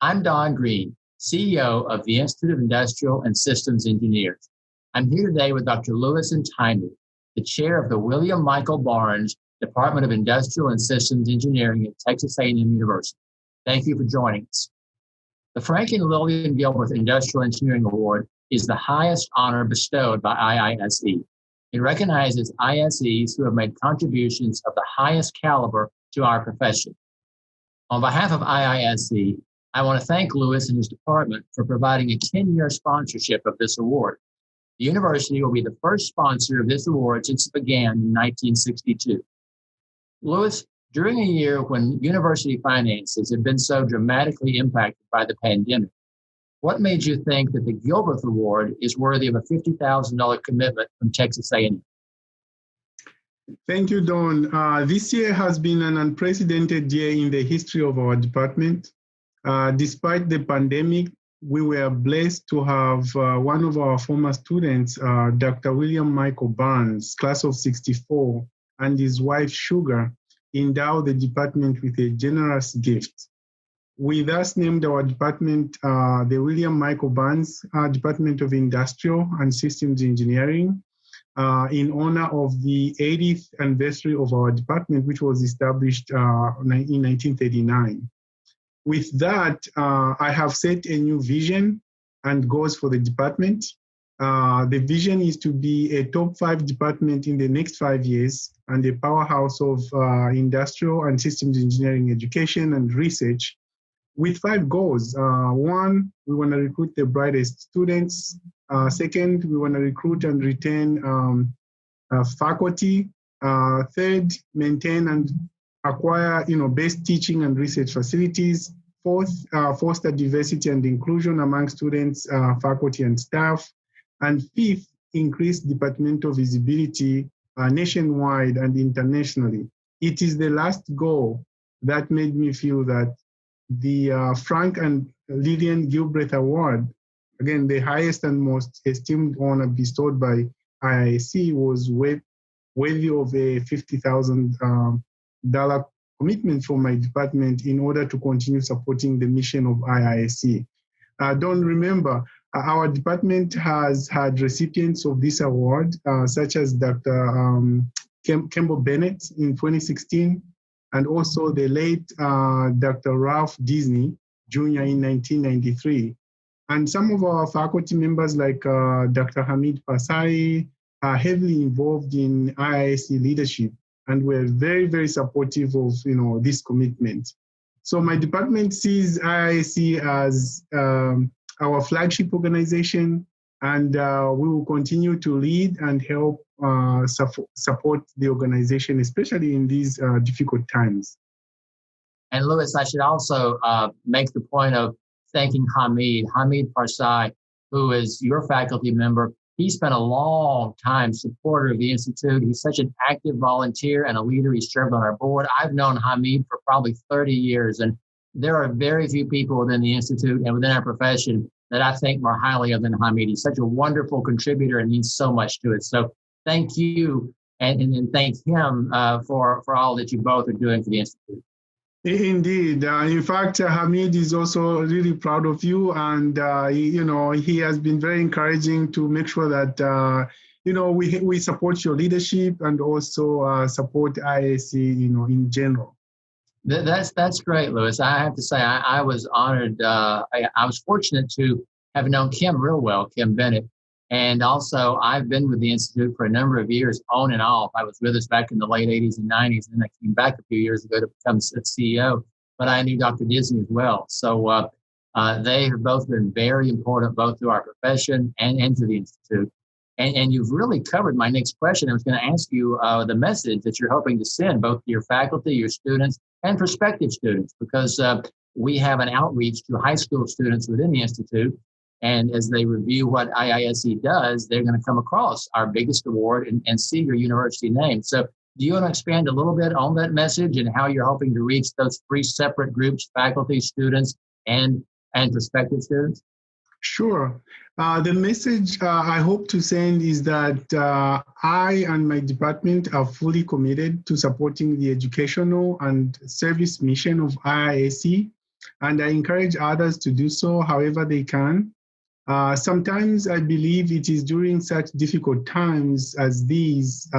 I'm Don Greene, CEO of the Institute of Industrial and Systems Engineers. I'm here today with Dr. Louis Ntaimo, the chair of the William Michael Barnes Department of Industrial and Systems Engineering at Texas A&M University. Thank you for joining us. The Frank and Lillian Gilbreth Industrial Engineering Award is the highest honor bestowed by IISE. It recognizes ISEs who have made contributions of the highest caliber to our profession. On behalf of IISE, I want to thank Louis and his department for providing a 10-year sponsorship of this award. The university will be the first sponsor of this award since it began in 1962. Louis, during a year when university finances have been so dramatically impacted by the pandemic, what made you think that the Gilbreth Award is worthy of a $50,000 commitment from Texas A&M? Thank you, Don. This year has been an unprecedented year in the history of our department. Despite the pandemic, we were blessed to have one of our former students, Dr. William Michael Barnes, class of '64, and his wife, Sugar, endow the department with a generous gift. We thus named our department the William Michael Barnes Department of Industrial and Systems Engineering in honor of the 80th anniversary of our department, which was established in 1939. With that, I have set a new vision and goals for the department. The vision is to be a top 5 department in the next 5 years and a powerhouse of industrial and systems engineering education and research with 5 goals. 1, we want to recruit the brightest students. 2nd, we want to recruit and retain faculty. 3rd, maintain and acquire best teaching and research facilities. 4th, foster diversity and inclusion among students, faculty, and staff. And 5th, increase departmental visibility nationwide and internationally. It is the last goal that made me feel that the Frank and Lillian Gilbreth Award, again, the highest and most esteemed honor bestowed by IISE, was worthy of a $50,000 commitment from my department in order to continue supporting the mission of IISE. Don't remember, our department has had recipients of this award, such as Dr. Campbell Bennett in 2016, and also the late Dr. Ralph Disney Jr. in 1993. And some of our faculty members like Dr. Hamid Pasari are heavily involved in IISE leadership, and we're very, very supportive of this commitment. So my department sees IISE as our flagship organization, and we will continue to lead and help support the organization, especially in these difficult times. And Louis, I should also make the point of thanking Hamid Parsa, who is your faculty member. He spent a long time supporter of the Institute. He's such an active volunteer and a leader. He served on our board. I've known Hamid for probably 30 years, and there are very few people within the Institute and within our profession that I think more highly of than Hamid. He's such a wonderful contributor and means so much to it. So thank you and thank him for all that you both are doing for the Institute. Indeed. In fact, Hamid is also really proud of you, and he has been very encouraging to make sure that we support your leadership and also support IISE in general. That's great, Louis. I have to say I was honored. I was fortunate to have known Kim real well, Kim Bennett. And also, I've been with the Institute for a number of years, on and off. I was with us back in the late 80s and 90s, and then I came back a few years ago to become CEO. But I knew Dr. Disney as well. So they have both been very important, both to our profession and to the Institute. And you've really covered my next question. I was going to ask you the message that you're hoping to send both to your faculty, your students, and prospective students, because we have an outreach to high school students within the Institute. And as they review what IISE does, they're going to come across our biggest award and see your university name. So do you want to expand a little bit on that message and how you're hoping to reach those 3 separate groups, faculty, students, and prospective students? Sure. The message I hope to send is that I and my department are fully committed to supporting the educational and service mission of IISE and I encourage others to do so however they can. Sometimes I believe it is during such difficult times as this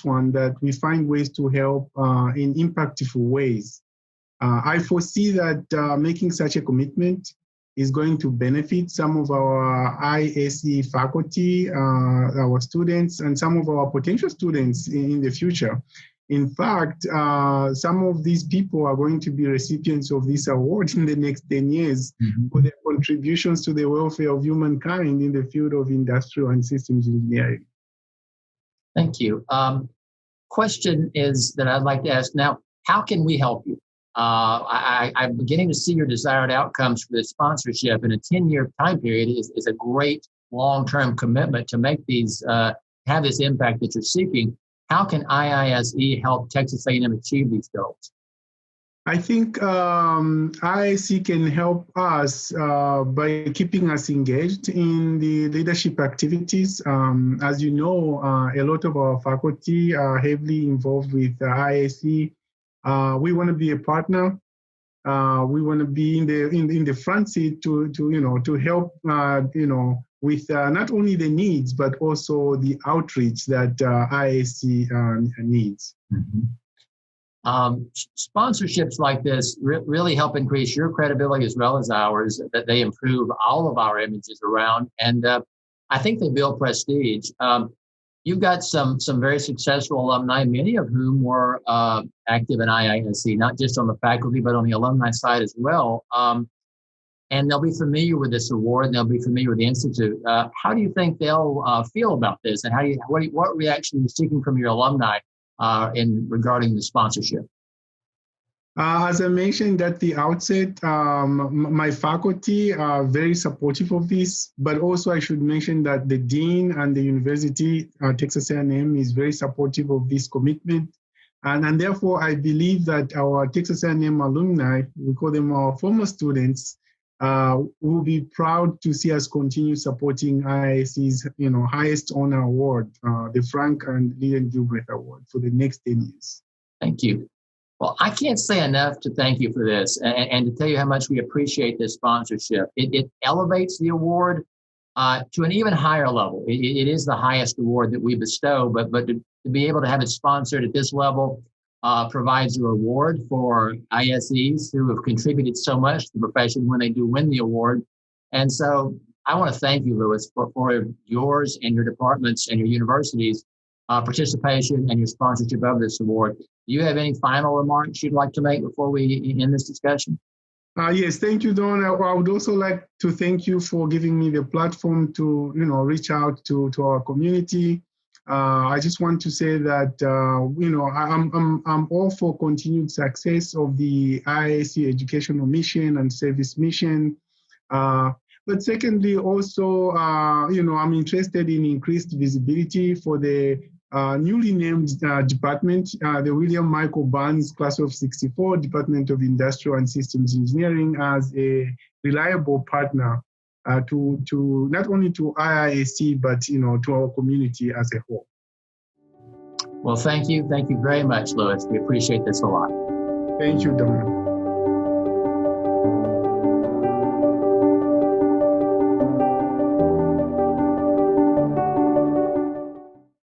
one, that we find ways to help in impactful ways. I foresee that making such a commitment is going to benefit some of our ISE faculty, our students, and some of our potential students in the future. In fact, some of these people are going to be recipients of this award in the next 10 years for their contributions to the welfare of humankind in the field of industrial and systems engineering. Thank you. Question is that I'd like to ask now, how can we help you? I'm beginning to see your desired outcomes for this sponsorship, and a 10-year time period is a great long-term commitment to make these, have this impact that you're seeking. How can IISE help Texas A&M achieve these goals? I think IISE can help us by keeping us engaged in the leadership activities. As you know, a lot of our faculty are heavily involved with IISE. We want to be a partner. We want to be in the front seat to help with not only the needs but also the outreach that IISE needs. Mm-hmm. Sponsorships like this really help increase your credibility as well as ours, that they improve all of our images around, and I think they build prestige. You've got some very successful alumni, many of whom were active in IISE, not just on the faculty, but on the alumni side as well. And they'll be familiar with this award, and they'll be familiar with the Institute. How do you think they'll feel about this, and what reaction are you seeking from your alumni regarding the sponsorship? As I mentioned at the outset, my faculty are very supportive of this, but also I should mention that the dean and the university, Texas A&M, is very supportive of this commitment. And therefore, I believe that our Texas A&M alumni, we call them our former students, will be proud to see us continue supporting IISE's highest honor award, the Frank and Leon Gilbreth Award, for the next 10 years. Thank you. Well, I can't say enough to thank you for this and to tell you how much we appreciate this sponsorship. It elevates the award to an even higher level. It is the highest award that we bestow, but to be able to have it sponsored at this level provides a reward for ISEs who have contributed so much to the profession when they do win the award. And so I want to thank you, Louis, for yours and your departments and your universities' participation and your sponsorship of this award. Do you have any final remarks you'd like to make before we end this discussion? Yes, thank you, Don. I would also like to thank you for giving me the platform to, reach out to our community. I just want to say that, I'm all for continued success of the IISE educational mission and service mission. But secondly, also, I'm interested in increased visibility for the newly named department, the William Michael Barnes Class of '64 Department of Industrial and Systems Engineering, as a reliable partner to not only to IISE, but to our community as a whole. Well, thank you. Thank you very much, Louis. We appreciate this a lot. Thank you, Don.